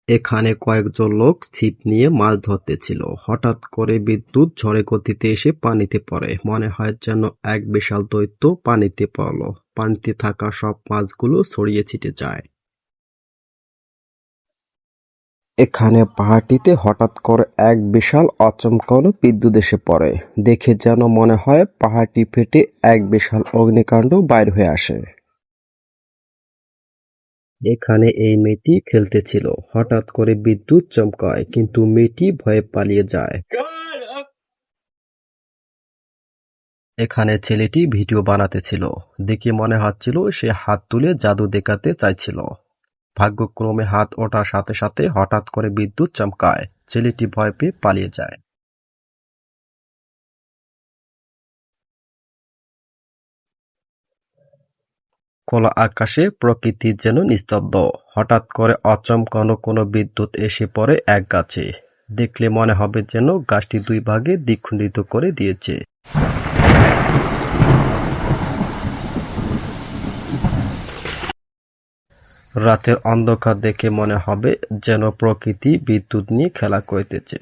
এখানে কয়েকজন লোক ছিপ নিয়ে মাছ ধরতেছিল। হঠাৎ করে বিদ্যুৎ ঝড়ে গতিতে এসে পানিতে পড়ে। মনে হয় যেন এক বিশাল দৈত্য পানিতে পড়ল। পানিতে থাকা সব মাছগুলো ছড়িয়ে ছিটে যায়। এখানে পাহাড়টিতে হঠাৎ করে এক বিশাল অচমকানো বিদ্যুৎ এসে পড়ে। দেখে যেন মনে হয় পাহাড়টি ফেটে এক বিশাল অগ্নিকাণ্ড বাইর হয়ে আসে। এখানে এই মেয়েটি খেলতেছিল। হঠাৎ করে বিদ্যুৎ চমকায়, কিন্তু মেয়েটি ভয়ে পালিয়ে যায়। এখানে ছেলেটি ভিডিও বানাতেছিল। দেখে মনে হচ্ছিল সে হাত তুলে জাদু দেখাতে চাইছিল। ভাগ্যক্রমে হাত ওঠার সাথে সাথে হঠাৎ করে বিদ্যুৎ চমকায়। ছেলেটি ভয় পেয়ে পালিয়ে যায়। খোলা আকাশে প্রকৃতি যেন নিস্তব্ধ। হঠাৎ করে অচমকানো কোনো বিদ্যুৎ এসে পড়ে এক গাছে। দেখলে মনে হবে যেন গাছটি দুই ভাগে দ্বিখণ্ডিত করে দিয়েছে। রাতের অন্ধকার দেখে মনে হবে যেন প্রকৃতি বিদ্যুৎ নিয়ে খেলা করিতেছে।